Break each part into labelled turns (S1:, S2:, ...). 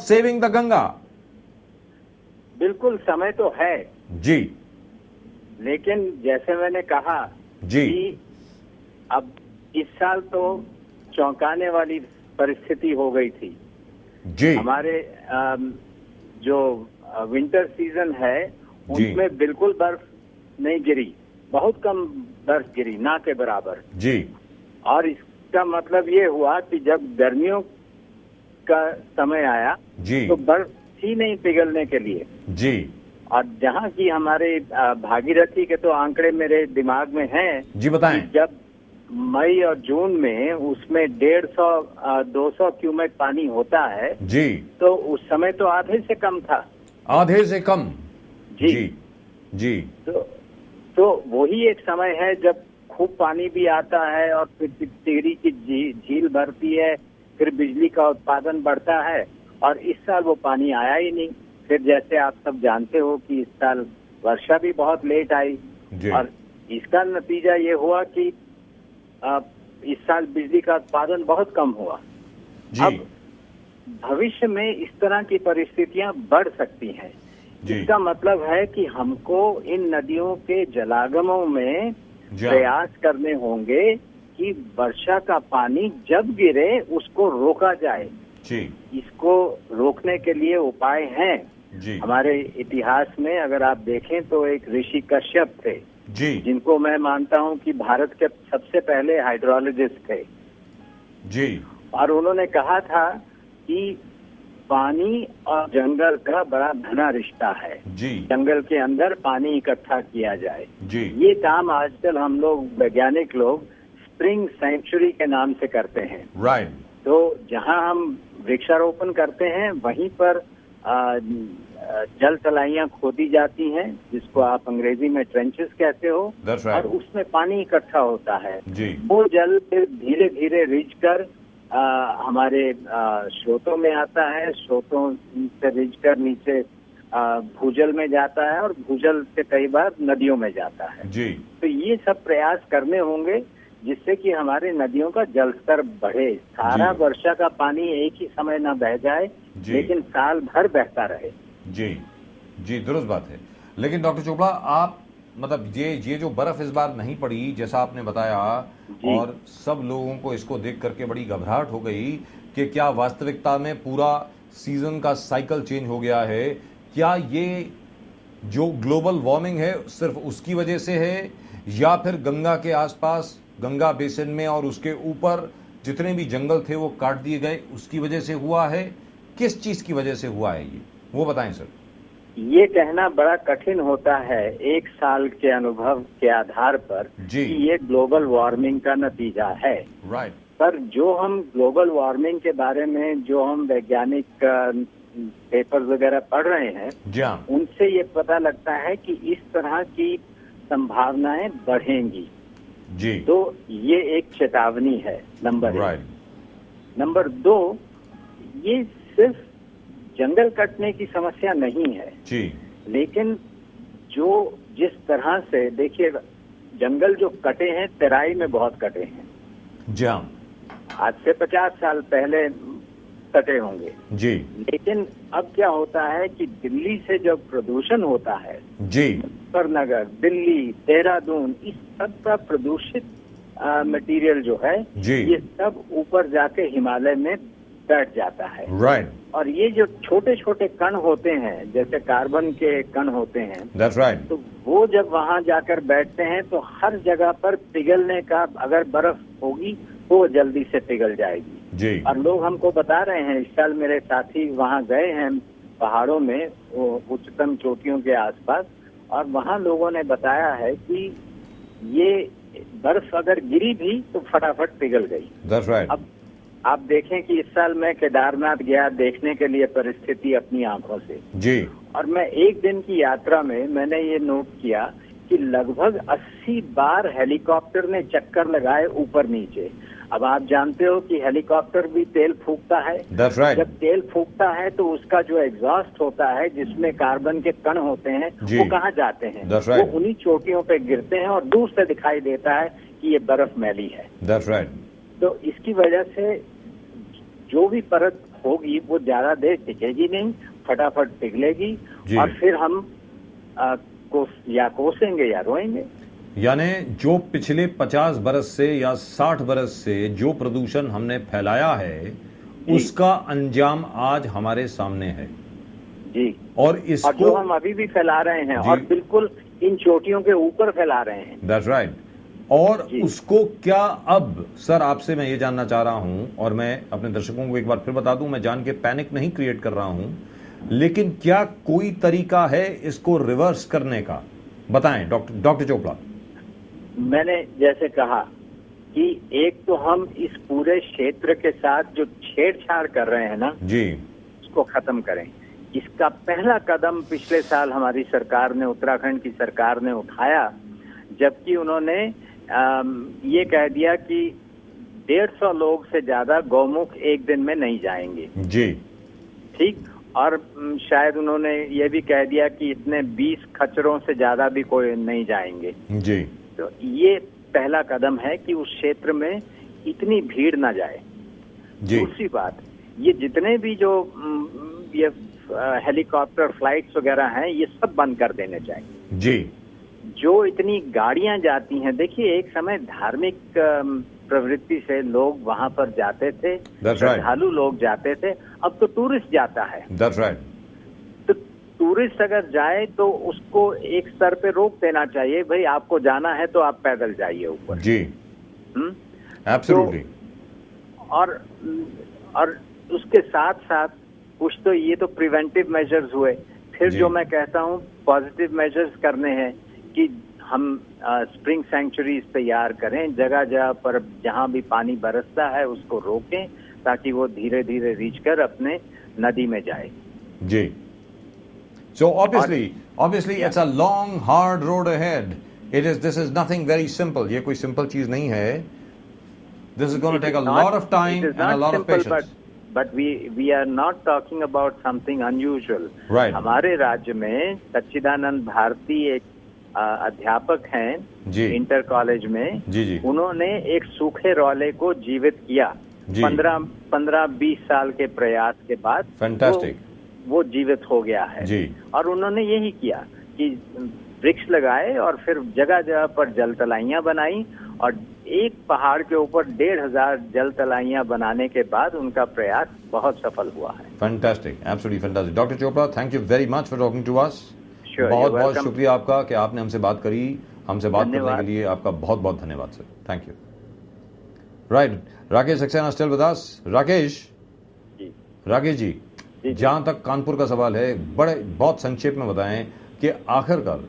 S1: Saving the Ganga?
S2: बिल्कुल समय तो है
S1: जी
S2: लेकिन जैसे मैंने कहा
S1: जी
S2: कि अब इस साल तो चौंकाने वाली परिस्थिति हो गई थी।
S1: जी
S2: हमारे जो विंटर सीजन है
S1: जी
S2: उसमें बिल्कुल बर्फ नहीं गिरी, बहुत कम बर्फ गिरी, ना के बराबर।
S1: जी
S2: और इसका मतलब ये हुआ कि जब गर्मियों का समय आया
S1: जी
S2: तो बर्फ थी नहीं पिघलने के लिए।
S1: जी
S2: और जहाँ की हमारे भागीरथी के तो आंकड़े मेरे दिमाग में हैं
S1: जी बताएं।
S2: कि जब मई और जून में उसमें 150-200 क्यूमेक पानी होता है
S1: जी
S2: तो उस समय तो आधे से कम था।
S1: आधे से कम।
S2: जी
S1: जी जी
S2: तो वही एक समय है जब खूब पानी भी आता है और फिर टिहरी की झील भरती है, फिर बिजली का उत्पादन बढ़ता है। और इस साल वो पानी आया ही नहीं। फिर जैसे आप सब जानते हो कि इस साल वर्षा भी बहुत लेट आई और इसका नतीजा ये हुआ कि इस साल बिजली का उत्पादन बहुत कम हुआ। अब भविष्य में इस तरह की परिस्थितियां बढ़ सकती हैं। इसका मतलब है कि हमको इन नदियों के जलागमों में प्रयास करने होंगे कि वर्षा का पानी जब गिरे उसको रोका जाए। इसको रोकने के लिए उपाय हैं। हमारे इतिहास में अगर आप देखें तो एक ऋषि कश्यप थे जिनको मैं मानता हूं कि भारत के सबसे पहले हाइड्रोलॉजिस्ट थे जी। और उन्होंने कहा था कि पानी और जंगल का बड़ा घना रिश्ता है जी। जंगल के अंदर पानी इकट्ठा किया जाए जी। ये काम आजकल हम लोग वैज्ञानिक लोग स्प्रिंग सेंचुरी के नाम से करते हैं। राइट। तो जहां हम वृक्षारोपण करते हैं वहीं पर जल तलाइयां खोदी जाती हैं जिसको आप अंग्रेजी में ट्रेंचेस कहते हो। right. और उसमें पानी इकट्ठा होता है जी। वो जल फिर धीरे धीरे रिज कर हमारे स्रोतों में आता है, स्रोतों से रिज कर नीचे भूजल में जाता है और भूजल से कई बार नदियों में जाता है जी। तो ये सब प्रयास करने होंगे जिससे कि हमारे नदियों का जल स्तर बढ़े। सारा वर्षा का पानी एक ही समय न बह जाए लेकिन साल भर बहता रहे जी।
S1: जी दुरुस्त बात है। लेकिन डॉक्टर चोपड़ा आप मतलब ये जो बर्फ इस बार नहीं पड़ी जैसा आपने बताया और सब लोगों को इसको देख करके बड़ी घबराहट हो गई कि क्या वास्तविकता में पूरा सीजन का साइकिल चेंज हो गया है? क्या ये जो ग्लोबल वार्मिंग है सिर्फ उसकी वजह से है या फिर गंगा के आसपास गंगा बेसिन में और उसके ऊपर जितने भी जंगल थे वो काट दिए गए उसकी वजह से हुआ है? किस चीज की वजह से हुआ है ये वो बताएं सर।
S2: ये कहना बड़ा कठिन होता है एक साल के अनुभव के आधार पर कि ये ग्लोबल वार्मिंग का नतीजा है। राइट। पर जो हम ग्लोबल वार्मिंग के बारे में जो हम वैज्ञानिक पेपर वगैरह पढ़ रहे हैं उनसे ये पता लगता है कि इस तरह की संभावनाएं बढ़ेंगी जी। तो ये एक चेतावनी है नंबर एक। नंबर 2, ये सिर्फ जंगल कटने की समस्या नहीं है जी। लेकिन जो जिस तरह से देखिए जंगल जो कटे हैं तराई में बहुत कटे हैं जी। आज से 50 साल पहले कटे होंगे जी। लेकिन अब क्या होता है कि दिल्ली से जब प्रदूषण होता है जी, मुजफ्फरनगर, दिल्ली, देहरादून, इस सब का प्रदूषित मटेरियल जो है जी, ये सब ऊपर जाके हिमालय में बैठ जाता है। राइट। और ये जो छोटे छोटे कण होते हैं जैसे कार्बन के कण होते हैं That's right. तो वो जब वहां जाकर बैठते हैं तो हर जगह पर पिघलने का अगर बर्फ होगी तो जल्दी से पिघल जाएगी जी। और लोग हमको बता रहे हैं, इस साल मेरे साथी वहां गए हैं पहाड़ों में उच्चतम चोटियों के आसपास और वहां लोगों ने बताया है कि ये बर्फ अगर गिरी भी तो फटाफट पिघल गई। That's right. अब आप देखें कि इस साल मैं केदारनाथ गया देखने के लिए परिस्थिति अपनी आंखों से जी। और मैं एक दिन की यात्रा में मैंने ये नोट किया कि लगभग 80 बार हेलीकॉप्टर ने चक्कर लगाए ऊपर नीचे। अब आप जानते हो कि हेलीकॉप्टर भी तेल फूंकता है। That's right. जब तेल फूंकता है तो उसका जो एग्जॉस्ट होता है जिसमें कार्बन के कण होते हैं वो कहाँ जाते हैं? That's right. वो उन्हीं चोटियों पे गिरते हैं और दूर से दिखाई देता है कि ये बर्फ मैली है। That's right. तो इसकी वजह से जो भी परत होगी वो ज्यादा देर टिकेगी नहीं, फटाफट पिघलेगी और फिर हम या कोसेंगे या रोएंगे।
S1: यानी जो पिछले 50 बरस से या 60 बरस से जो प्रदूषण हमने फैलाया है उसका अंजाम आज हमारे सामने है
S2: जी।
S1: और इसको
S2: और जो हम अभी भी फैला रहे हैं और बिल्कुल इन चोटियों के ऊपर फैला रहे हैं।
S1: That's right. और उसको क्या अब सर आपसे मैं ये जानना चाह रहा हूं, और मैं अपने दर्शकों को एक बार फिर बता दूं, मैं जान के पैनिक नहीं क्रिएट कर रहा हूं, लेकिन क्या कोई तरीका है इसको रिवर्स करने का? बताएं डॉक्टर चोपड़ा।
S2: मैंने जैसे कहा कि एक तो हम इस पूरे क्षेत्र के साथ जो छेड़छाड़ कर रहे हैं ना
S1: जी, उसको
S2: खत्म करें। इसका पहला कदम पिछले साल हमारी सरकार ने, उत्तराखंड की सरकार ने उठाया, जबकि उन्होंने ये कह दिया कि 150 लोग से ज्यादा गौमुख एक दिन में नहीं जाएंगे
S1: जी,
S2: ठीक। और शायद उन्होंने ये भी कह दिया कि इतने 20 खच्चरों से ज्यादा भी कोई नहीं जाएंगे
S1: जी।
S2: तो ये पहला कदम है कि उस क्षेत्र में इतनी भीड़ ना जाए जी। दूसरी बात, ये जितने भी जो ये हेलीकॉप्टर फ्लाइट्स वगैरह हैं ये सब बंद कर देने चाहिए
S1: जी।
S2: जो इतनी गाड़ियां जाती हैं, देखिए एक समय धार्मिक प्रवृत्ति से लोग वहां पर जाते थे, श्रद्धालु लोग जाते थे, अब तो टूरिस्ट जाता है।
S1: That's right.
S2: तो टूरिस्ट अगर जाए तो उसको एक स्तर पे रोक देना चाहिए, भाई आपको जाना है तो आप पैदल जाइए ऊपर
S1: जी। एब्सोल्युटली।
S2: और उसके साथ साथ कुछ तो ये तो प्रिवेंटिव मेजर्स हुए, फिर जो मैं कहता हूँ पॉजिटिव मेजर्स करने हैं कि हम स्प्रिंग सैंक्चुरीज तैयार करें, जगह जगह पर जहां भी पानी बरसता है उसको रोकें ताकि वो धीरे धीरे रीच कर अपने नदी में जाए
S1: जी। So obviously it's a long hard road ahead. This is nothing very simple. ये कोई simple चीज नहीं है. This is going to take a lot of time and a lot of patience.
S2: But we are not talking about something unusual.
S1: Right.
S2: हमारे राज्य में सच्चिदानंद भारती एक अध्यापक हैं
S1: जी,
S2: इंटर कॉलेज में
S1: जी।
S2: उन्होंने एक सूखे रौले को जीवित किया 15-20 साल के प्रयास के बाद।
S1: फैंटास्टिक।
S2: वो जीवित हो गया है
S1: जी।
S2: और उन्होंने यही किया कि वृक्ष लगाए और फिर जगह जगह पर जल तलाइयां बनाई और एक पहाड़ के ऊपर 1500 जल तलाइयां बनाने के बाद उनका प्रयास बहुत सफल हुआ है।
S1: Fantastic, absolutely fantastic. Doctor Chopra, thank you very much for talking to us.
S2: बहुत
S1: बहुत शुक्रिया आपका कि आपने हमसे बात करी। हमसे बात करने के लिए आपका बहुत बहुत धन्यवाद sir, thank you. Right, Rakesh Saxena still with us. Rakesh ji, जहां तक कानपुर का सवाल है, बहुत संक्षेप में बताएं कि आखिरकार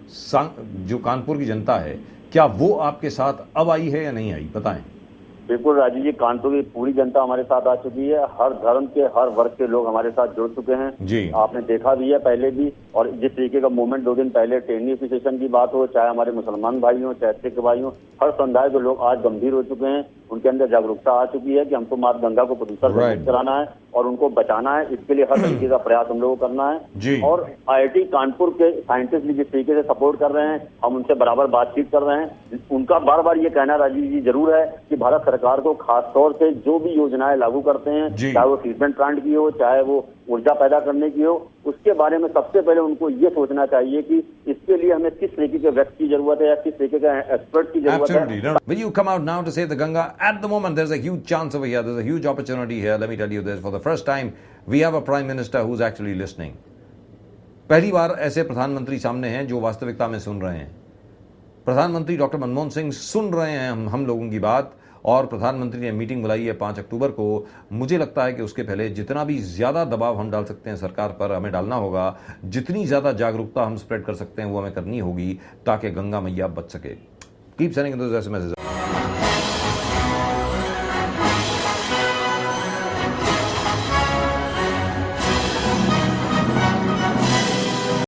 S1: जो कानपुर की जनता है क्या वो आपके साथ अब आई है या नहीं आई, बताएं।
S3: बिल्कुल राजीव जी, कानपुर की पूरी जनता हमारे साथ आ चुकी है। हर धर्म के, हर वर्ग के लोग हमारे साथ जुड़ चुके हैं
S1: जी।
S3: आपने देखा भी है पहले भी, और जिस तरीके का मूवमेंट 2 दिन पहले ट्रेनी एसोसिएशन की बात हो, चाहे हमारे मुसलमान भाई हो, चाहे सिख भाई हो, हर समुदाय के लोग आज गंभीर हो चुके हैं। उनके अंदर जागरूकता आ चुकी है कि हमको माता गंगा को प्रदूषण से मुक्त कराना है और उनको बचाना है। इसके लिए हर तरीके का प्रयास हम लोगों को करना है। और IIT कानपुर के साइंटिस्ट भी जिस तरीके से सपोर्ट कर रहे हैं, हम उनसे बराबर बातचीत कर रहे हैं। उनका बार बार ये कहना राजीव जी जरूर है कि भारत सरकार को खास तौर से जो भी योजनाएं लागू करते हैं, चाहे वो ट्रीटमेंट प्लांट की हो, चाहे वो ऊर्जा पैदा करने की हो, उसके बारे में सबसे पहले उनको ये सोचना चाहिए कि इसके लिए हमें किस तरीके के व्यक्ति की जरूरत है या किस तरीके का एक्सपर्ट की जरूरत है।
S1: Absolutely. Will you come out now to save the Ganga? At the moment, there's a huge chance over here. There's a huge opportunity here. Let me tell you this. For the first time, we have a prime minister who's actually listening. पहली बार ऐसे प्रधानमंत्री सामने हैं जो वास्तविकता में सुन रहे हैं। प्रधानमंत्री डॉक्टर मनमोहन सिंह सुन रहे हैं हम लोगों की बात, और प्रधानमंत्री ने मीटिंग बुलाई है 5 अक्टूबर को। मुझे लगता है कि उसके पहले जितना भी ज्यादा दबाव हम डाल सकते हैं सरकार पर, हमें डालना होगा। जितनी ज्यादा जागरूकता हम स्प्रेड कर सकते हैं वो हमें करनी होगी ताकि गंगा मैया बच सके। कीप सेंडिंग दोस एसएमएसेस।